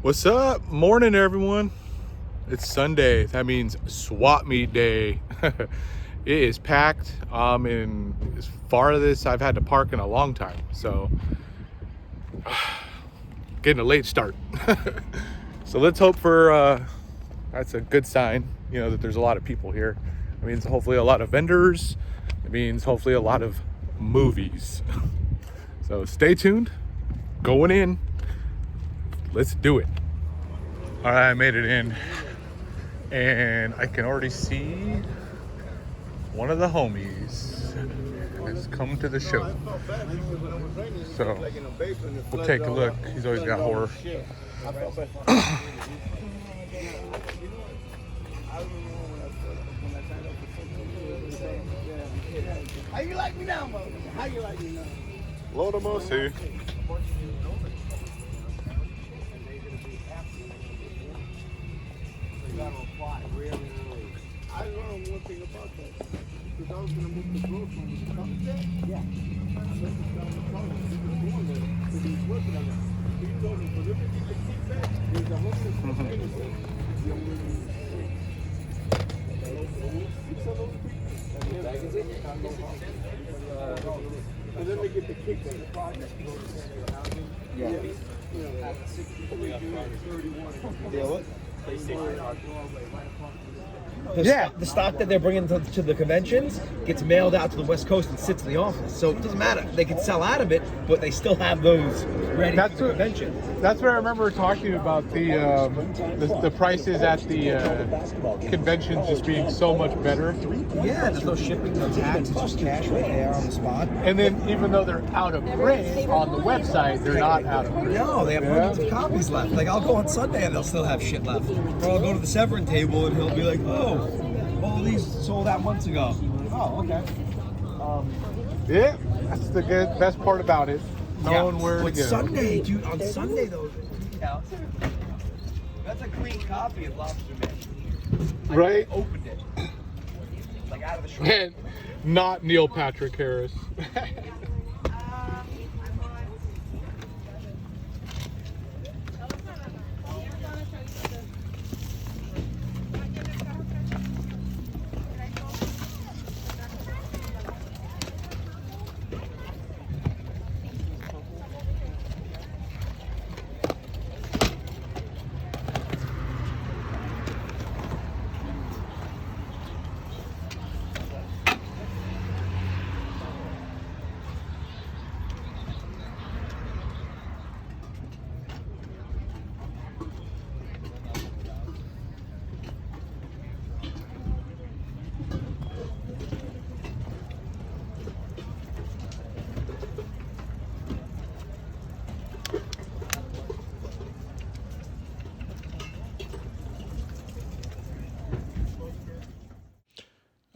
What's up? Morning, everyone. It's Sunday. That means swap meet day. It is packed. I'm in as farthest I've had to park in a long time. So, getting a late start. So let's hope for that's a good sign. You know that there's a lot of people here. It means hopefully a lot of vendors. It means hopefully a lot of movies. So stay tuned. Going in. Let's do it. All right, I made it in, and I can already see one of the homies has come to the show. So we'll take a look. He's always got horror. How you like me now, mother? How you like me now? Lord of mercy. I learned one thing about that. Because I was going to move the growth from the sunset. Yeah. I left it down the corner. He was going there. Because he was working on it. He told me, for them to get the kick back, there's a homeless person in there. The only way to six of those people. And then they get the kick back. Yeah. The stock that they're bringing to the conventions gets mailed out to the West Coast and sits in the office. So it doesn't matter. They can sell out of it, but they still have those ready for the convention. That's what I remember talking about the prices at the conventions just being so much better. Yeah, there's no shipping, no tax. It's just cash right there on the spot. And then even though they're out of print on the website, they're not out of print. No, they have hundreds of copies left. Like, I'll go on Sunday and they'll still have shit left. Or I'll go to the Severin table and he'll be like, oh, all these sold out months ago. Oh, okay. Yeah, that's the best part about it. Knowing where to But go. Sunday, dude, on Sunday though, that's a clean copy of Lobster Man. Right? I opened it. Like out of the shop. And not Neil Patrick Harris.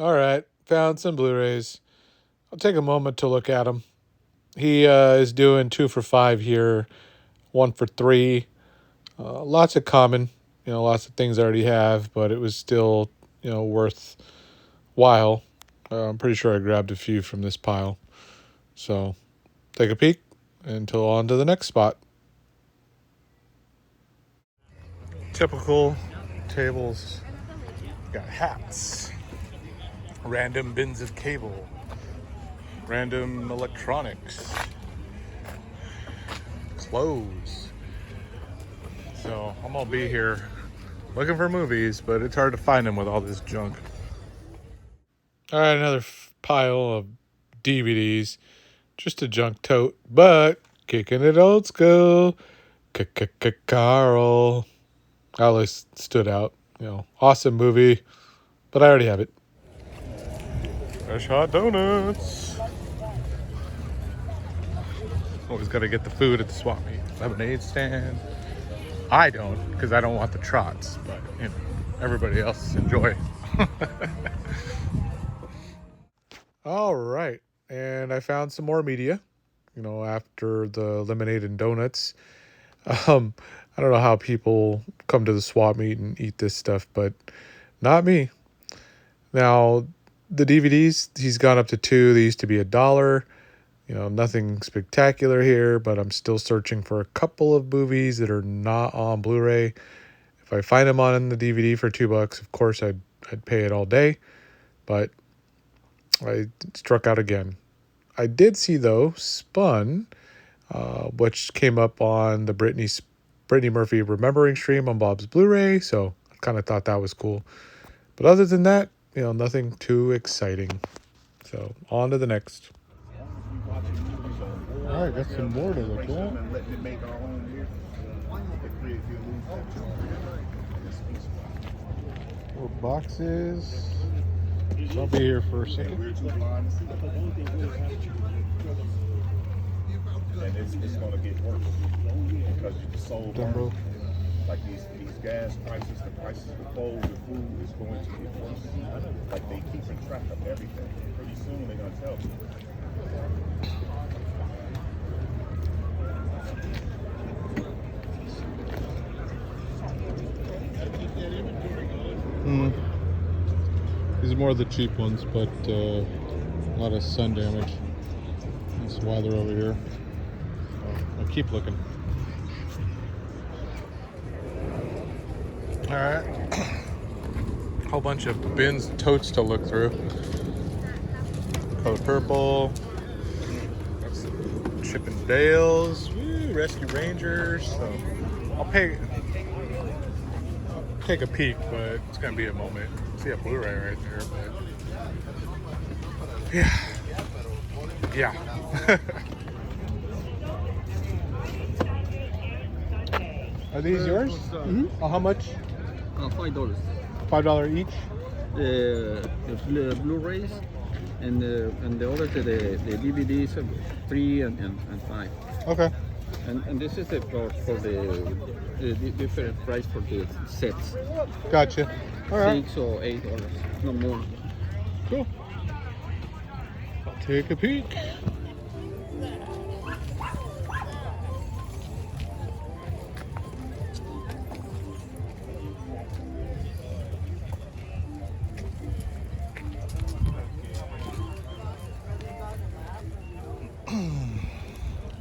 All right, found some Blu-rays. I'll take a moment to look at them. He is doing 2 for $5 here, 1 for $3. Lots of common, lots of things I already have, but it was still, worthwhile. I'm pretty sure I grabbed a few from this pile. So take a peek until on to the next spot. Typical tables. Got hats. Random bins of cable, random electronics, clothes. So I'm gonna be here looking for movies, but it's hard to find them with all this junk. All right, another pile of DVDs, just a junk tote, but kicking it old school. Carl. Always stood out, awesome movie, but I already have it. Fresh hot donuts. Always got to get the food at the swap meet. Lemonade stand. I don't, because I don't want the trots, but everybody else enjoy. All right, and I found some more media. After the lemonade and donuts. I don't know how people come to the swap meet and eat this stuff, but not me. Now, the DVDs, he's gone up to 2. They used to be $1. You know, nothing spectacular here, but I'm still searching for a couple of movies that are not on Blu-ray. If I find them on the DVD for $2, of course I'd pay it all day. But I struck out again. I did see though Spun, which came up on the Brittany Murphy Remembering stream on Bob's Blu-ray, so I kind of thought that was cool. But other than that, you know, nothing too exciting. So on to the next. All right, got some more to look at. More boxes. So I'll be here for a second. And it's going to get worse because it's so Dumbo. like these gas prices, the prices of clothes and food is going to get worse. Like they keeping track of everything. Pretty soon they're going to tell you. These are more of the cheap ones, but a lot of sun damage. That's why they're over here. So I'll keep looking. All right. Whole bunch of bins and totes to look through. Color Purple. That's Chip and Dale's. Woo, Rescue Rangers. So I'll take a peek, but it's gonna be a moment. See a Blu-ray right there, but yeah. Are these yours? How much? $5. $5 each. The Blu-rays and the other the DVDs are 3 and 5. Okay. And this is the for the different price for the sets. Gotcha. All right. $6 or $8, no more. Cool. Take a peek.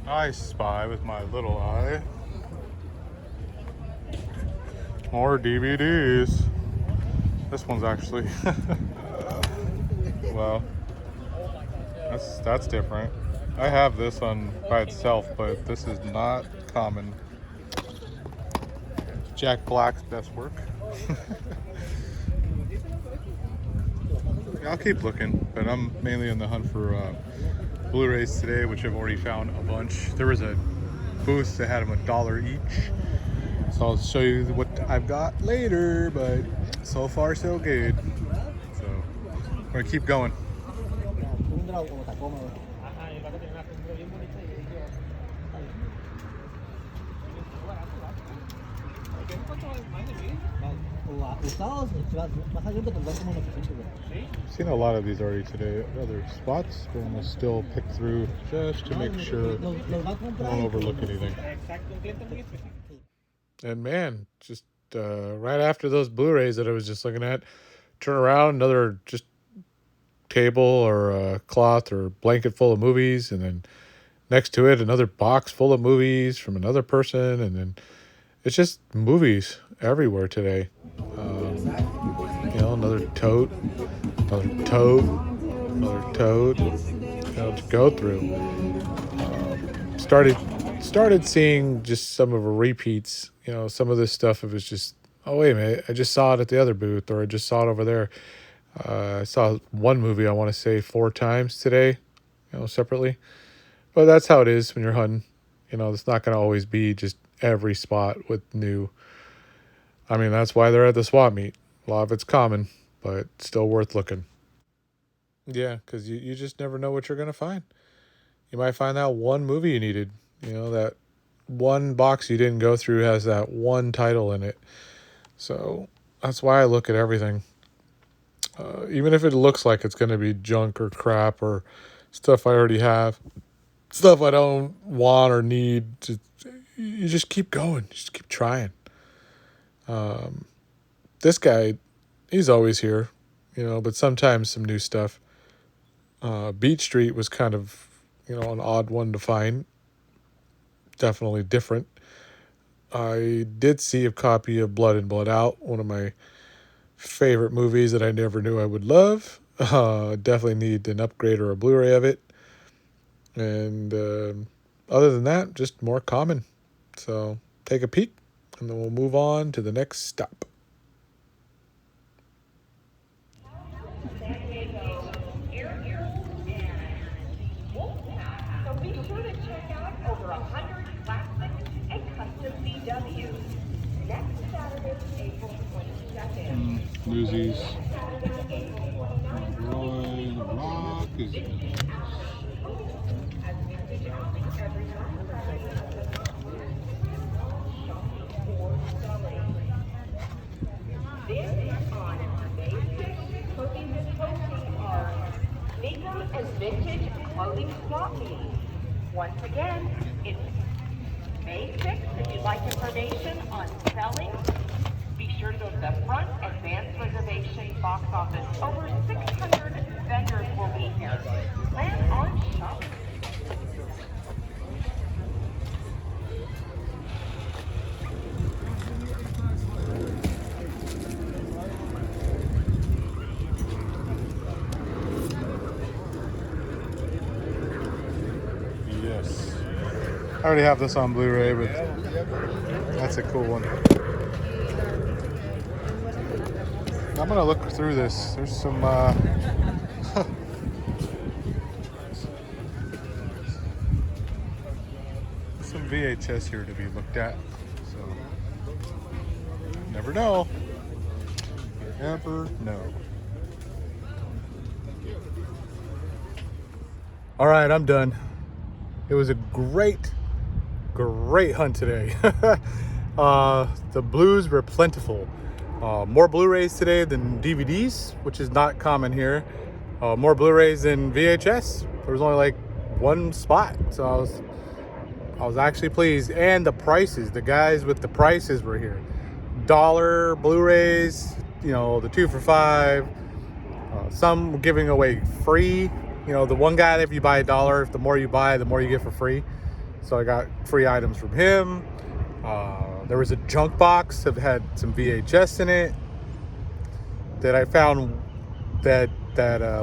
I spy with my little eye. More DVDs. This one's actually well, that's different. I have this one by itself, but this is not common. Jack Black's best work. I'll keep looking, but I'm mainly on the hunt for Blu-rays today, which I've already found a bunch. There was a booth that had them $1 each, so I'll show you what I've got later, but so far so good. So I'm gonna keep going. Seen a lot of these already today. Other spots, but I'm gonna still pick through just to make sure I don't overlook anything. And man, just right after those Blu-rays that I was just looking at, turn around, another just table or a cloth or blanket full of movies, and then next to it another box full of movies from another person, and then it's just movies everywhere today. You know, another tote, another tote, another tote, you know, to go through. Started seeing just some of the repeats. You know, some of this stuff, it was just, oh wait a minute, I just saw it at the other booth, or I just saw it over there. I saw one movie, I want to say 4 times today, you know, separately. But that's how it is when you're hunting. You know, it's not going to always be just every spot with new. I mean, that's why they're at the swap meet. A lot of it's common, but still worth looking. Yeah, because you just never know what you're going to find. You might find that one movie you needed. You know, that one box you didn't go through has that one title in it. So that's why I look at everything. Even if it looks like it's going to be junk or crap or stuff I already have, stuff I don't want or need, you just keep going. Just keep trying. This guy, he's always here, you know, but sometimes some new stuff. Beach Street was kind of, an odd one to find. Definitely different. I did see a copy of Blood and Blood Out, one of my favorite movies that I never knew I would love. Definitely need an upgrade or a Blu-ray of it. And other than that, just more common. So take a peek, and then we'll move on to the next stop. So be sure to check out over 100 classic and custom VWs. Next Saturday, April 22nd. Newsies. Roy the Rock is This on May 6th, cookies and toasting are sneaker and vintage clothing swap meet. Once again, it's May 6th. If you'd like information on selling, be sure to go to the front advance reservation box office. Over 600 vendors will be here. Plan on shopping. Yes. I already have this on Blu-ray, but that's a cool one. I'm gonna look through this. There's some some VHS here to be looked at. So never know. Never know. All right, I'm done. It was a great hunt today. The blues were plentiful. More Blu-rays today than DVDs, which is not common here. More Blu-rays than VHS. There was only like one spot, so I was actually pleased. And the prices, the guys with the prices were here. Dollar Blu-rays, the 2 for $5. Some giving away free. The one guy that if you buy $1, the more you buy, the more you get for free. So I got free items from him. There was a junk box that had some VHS in it that I found that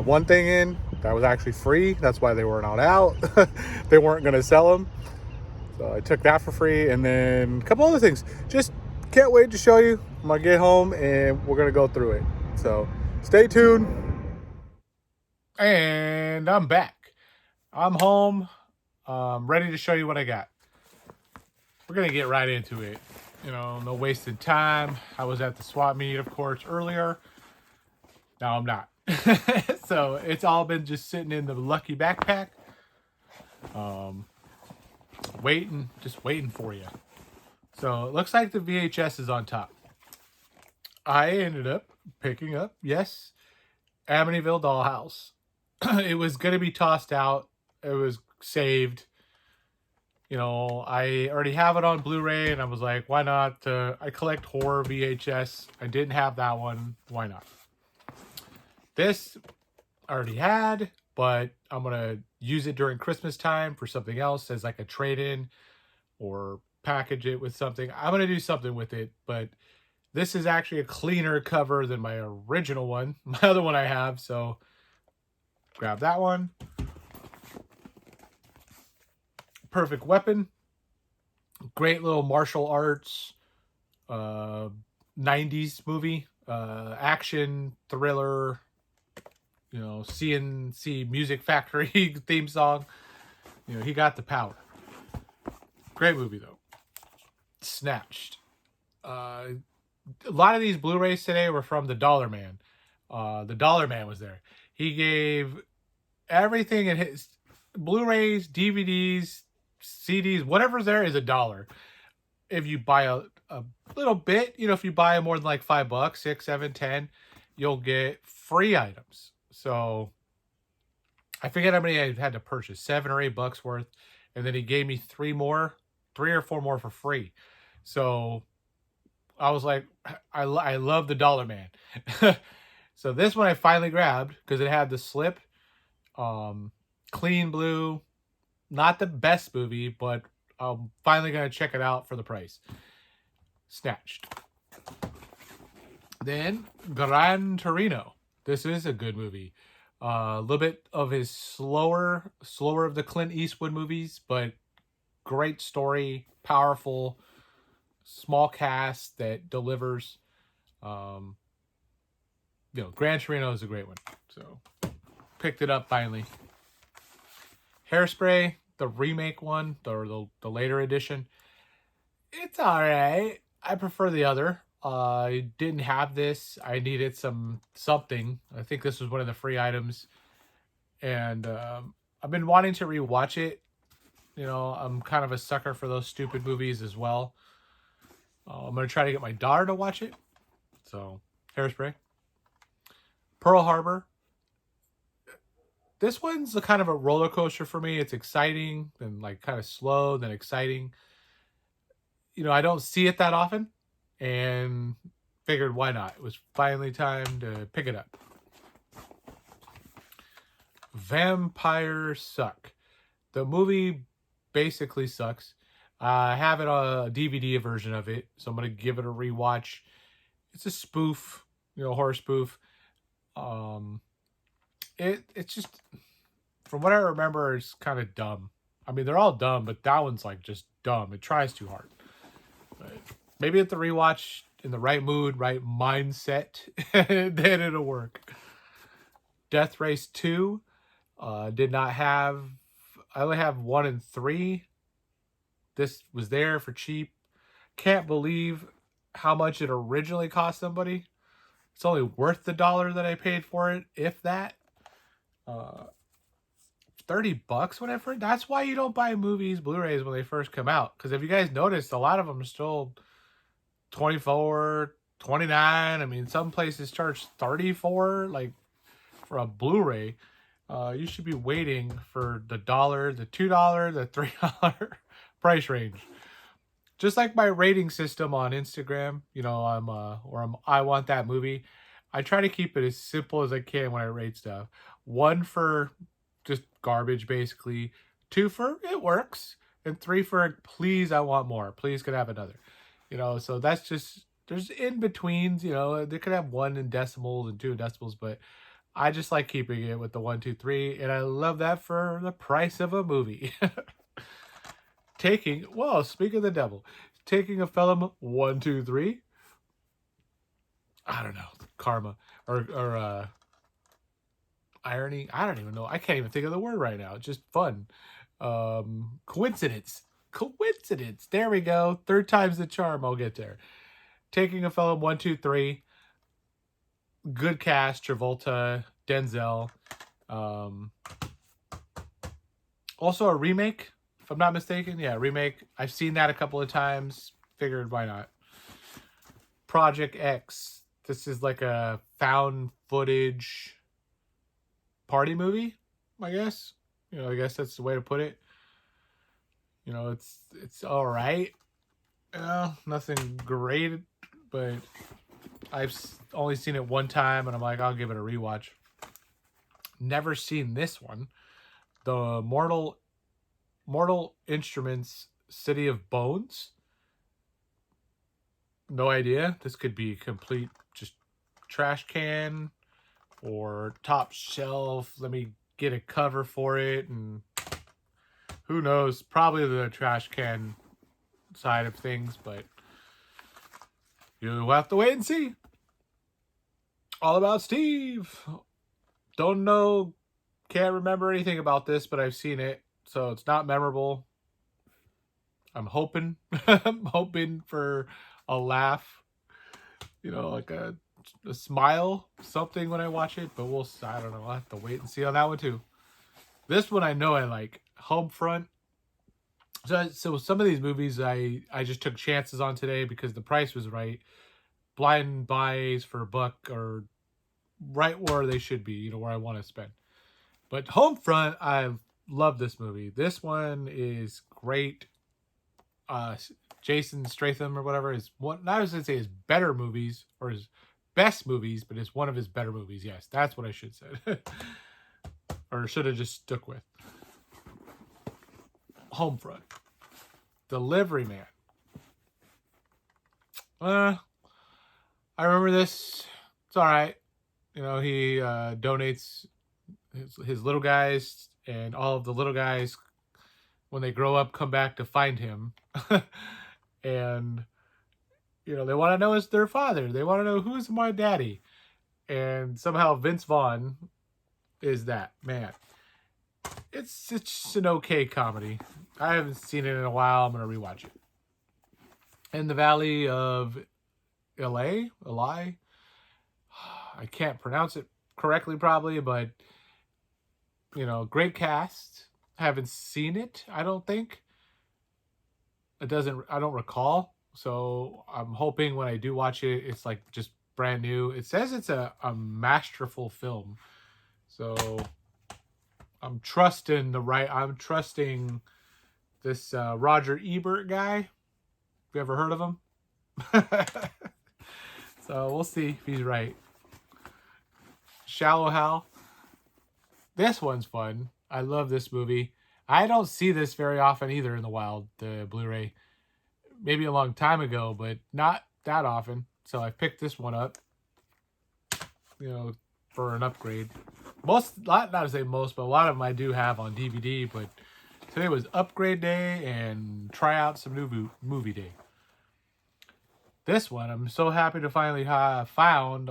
one thing in that was actually free. That's why they were not out. They weren't going to sell them. So I took that for free. And then a couple other things. Just can't wait to show you. I'm going to get home and we're going to go through it. So stay tuned. And I'm back. I'm home. Ready to show you what I got. We're going to get right into it. No wasted time. I was at the swap meet, of course, earlier. Now I'm not. So it's all been just sitting in the lucky backpack. Just waiting for you. So it looks like the VHS is on top. I ended up picking up, yes, Amityville Dollhouse. It was going to be tossed out. It was saved. I already have it on Blu-ray, and I was like, why not? I collect horror VHS. I didn't have that one. Why not? This I already had, but I'm going to use it during Christmas time for something else as like a trade-in or package it with something. I'm going to do something with it, but this is actually a cleaner cover than my original one, my other one I have, so grab that one. Perfect Weapon. Great little martial arts 90s movie. Action, thriller, CNC Music Factory theme song. He got the power. Great movie, though. Snatched. A lot of these Blu-rays today were from the Dollar Man. The Dollar Man was there. He gave everything in his Blu-rays, DVDs, CDs, whatever's there is $1. If you buy a little bit, if you buy more than like $5, $6, $7, $10, you'll get free items. So I forget how many I had to purchase, $7 or $8 worth. And then he gave me 3 or 4 more for free. So I was like, I love the Dollar Man. So this one I finally grabbed because it had the slip, clean blue, Not the best movie, but I'm finally going to check it out for the price. Snatched. Then Gran Torino. This is a good movie. A little bit of his slower of the Clint Eastwood movies, but great story, powerful, small cast that delivers. Gran Torino is a great one. So picked it up finally. Hairspray, the remake one, the later edition. It's all right. I prefer the other. I didn't have this. I needed something. I think this was one of the free items, and I've been wanting to rewatch it. I'm kind of a sucker for those stupid movies as well. I'm gonna try to get my daughter to watch it. So, Hairspray. Pearl Harbor. This one's a kind of a roller coaster for me. It's exciting, then like kind of slow, then exciting. I don't see it that often, and figured why not. It was finally time to pick it up. Vampires Suck. The movie basically sucks. I have it on a DVD version of it, so I'm gonna give it a rewatch. It's a spoof, horror spoof. It's just, from what I remember, it's kind of dumb. I mean, they're all dumb, but that one's like just dumb. It tries too hard. But maybe at the rewatch, in the right mood, right mindset, then it'll work. Death Race 2 did not have. I only have 1 and 3. This was there for cheap. Can't believe how much it originally cost somebody. It's only worth the $1 that I paid for it, if that. $30 whenever. That's why you don't buy movies, Blu-rays when they first come out. Because if you guys noticed, a lot of them are still $24, $29. I mean, some places charge $34, like for a Blu-ray. You should be waiting for the $1, the $2, the $3 price range. Just like my rating system on Instagram, I want that movie. I try to keep it as simple as I can when I rate stuff. 1 for just garbage, basically. 2 for it works. And 3 for please, I want more. Please could have another. So that's just, there's in-betweens, they could have 1 in decimals and 2 in decimals, but I just like keeping it with the 1, 2, 3. And I love that for the price of a movie. Speak of the devil. Taking a film 1, 2, 3. I don't know. Karma. Or irony. I don't even know. I can't even think of the word right now. It's just fun. Coincidence. There we go. 3rd time's the charm. I'll get there. Taking a Felon 1, 2, 3. Good cast. Travolta. Denzel. Also a remake, if I'm not mistaken. Yeah, remake. I've seen that a couple of times. Figured why not. Project X. This is like a found footage party movie, I guess. I guess that's the way to put it. It's all right. Nothing great, but I've only seen it 1 time, and I'm like, I'll give it a rewatch. Never seen this one. The Mortal Instruments City of Bones. No idea. This could be complete just trash can or top shelf. Let me get a cover for it, and who knows? Probably the trash can side of things, but you'll have to wait and see. All About Steve. Don't know, can't remember anything about this, but I've seen it, so it's not memorable. I'm hoping for a laugh, like a smile, something when I watch it, but I don't know. I'll have to wait and see on that one too. This one I know I like. Homefront. So some of these movies I just took chances on today because the price was right. Blind buys for $1 or right where they should be, where I want to spend. But Homefront, I love this movie. This one is great. Jason Statham or whatever is one. I was gonna say his better movies or his best movies, but it's one of his better movies. Yes, that's what I should have said, or should have just stuck with. Homefront. Delivery Man. I remember this. It's all right. You know, he donates his little guys, and all of the little guys, when they grow up, come back to find him. And, you know, they want to know it's their father. They want to know, who's my daddy? And somehow Vince Vaughn is that man. It's an okay comedy. I haven't seen it in a while. I'm going to rewatch it. In the Valley of Eli. I can't pronounce it correctly probably, but, you know, great cast. Haven't seen it, I don't think. I don't recall. So I'm hoping when I do watch it, it's like just brand new. It says it's a masterful film. So I'm trusting this Roger Ebert guy. Have you ever heard of him? So we'll see if he's right. Shallow Hal. This one's fun. I love this movie. I don't see this very often either in the wild, the Blu-ray. Maybe a long time ago, but not that often. So I picked this one up, you know, for an upgrade. Not to say most, but a lot of them I do have on DVD. But today was upgrade day and try out some new movie day. This one I'm so happy to finally have found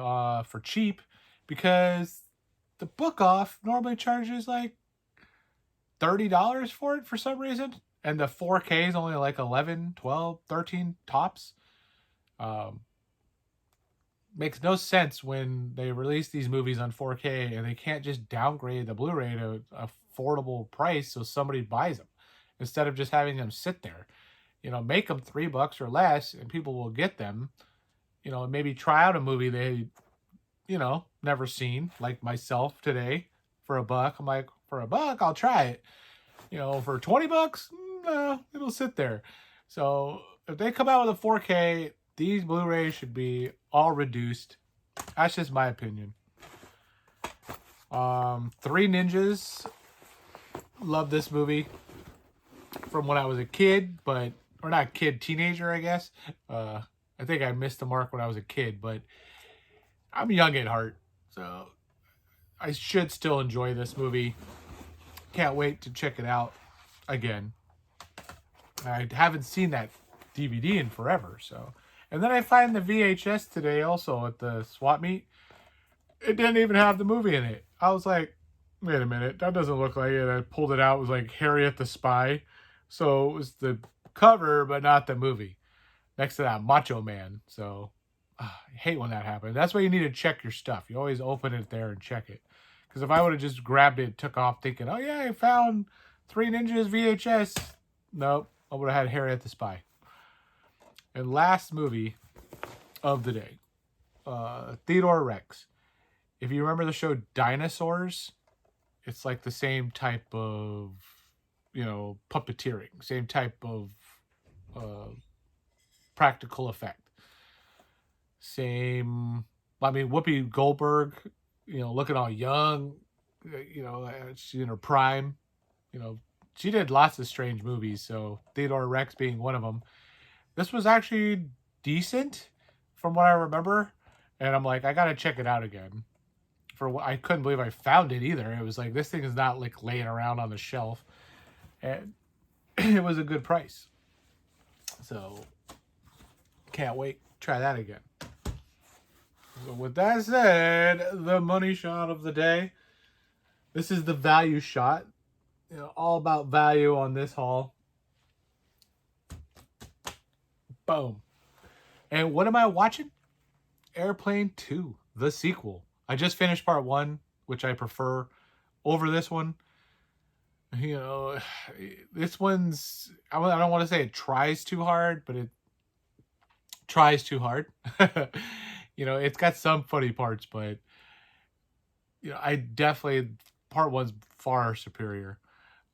for cheap, because the Book Off normally charges like $30 for it for some reason. And the 4K is only like 11, 12, 13 tops. Makes no sense when they release these movies on 4K and they can't just downgrade the Blu-ray to an affordable price so somebody buys them, instead of just having them sit there. You know, make them $3 or less and people will get them. You know, maybe try out a movie they, you know, never seen, like myself today, for $1. I'm like, for $1, I'll try it. You know, for $20, no, it'll sit there. So if they come out with a 4K, these Blu-rays should be all reduced. That's just my opinion. Three Ninjas. Love this movie from when I was a kid, or not kid, teenager, I guess. I think I missed the mark when I was a kid, but I'm young at heart, so I should still enjoy this movie. Can't wait to check it out again. I haven't seen that DVD in forever, so. And then I find the VHS today also at the swap meet. It didn't even have the movie in it. I was like, wait a minute, that doesn't look like it. I pulled it out. It was like Harriet the Spy. So it was the cover, but not the movie. Next to that, Macho Man. So I hate when that happens. That's why you need to check your stuff. You always open it there and check it. Because if I would have just grabbed it, took off thinking, oh yeah, I found Three Ninjas VHS. Nope, I would have had Harriet the Spy. And last movie of the day, Theodore Rex. If you remember the show Dinosaurs, it's like the same type of, you know, puppeteering, same type of practical effect. Same, I mean, Whoopi Goldberg, you know, looking all young, you know, she's in her prime, you know, she did lots of strange movies, so Theodore Rex being one of them. This was actually decent from what I remember, and I'm like, I gotta check it out again. I couldn't believe I found it either. It was like, this thing is not like laying around on the shelf, and it was a good price. So can't wait to try that again. So with that said, the money shot of the day. This is the value shot. You know, all about value on this haul. Boom. And what am I watching? Airplane 2, the sequel. I just finished part 1, which I prefer over this one. You know, this one's, I don't want to say it tries too hard, but it tries too hard. You know, it's got some funny parts, but, you know, I definitely, part 1's far superior.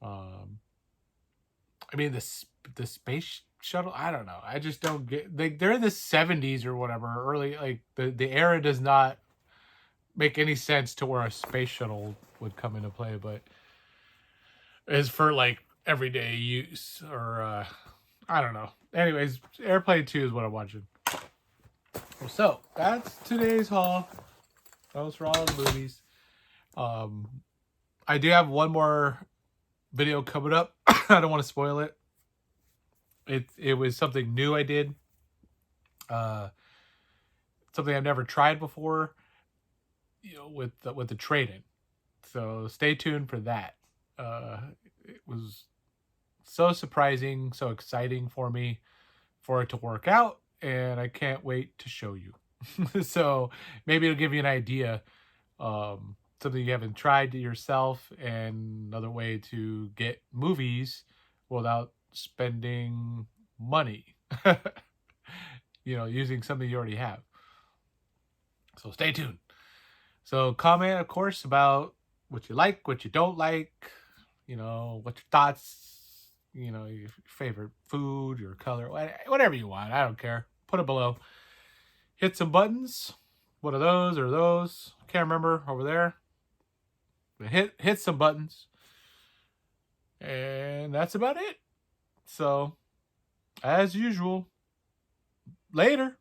I mean, the space shuttle, I don't know. I just don't get, they're in the 70s or whatever, early, like, the era does not make any sense to where a space shuttle would come into play, but as for, like, everyday use, or I don't know. Anyways, Airplane 2 is what I'm watching. So that's today's haul. That was for all the movies. I do have one more video coming up. I don't want to spoil it. It was something new I did. Something I've never tried before. You know, with the trade-in. So stay tuned for that. It was so surprising, so exciting for me for it to work out, and I can't wait to show you. So maybe it'll give you an idea, something you haven't tried yourself, and another way to get movies without spending money. You know, using something you already have. So stay tuned. So comment, of course, about what you like, what you don't like, you know, what your thoughts, you know, your favorite food, your color, whatever you want. I don't care. Put it below. Hit some buttons. What are those or those? Can't remember over there. But hit some buttons. And that's about it. So, as usual, later.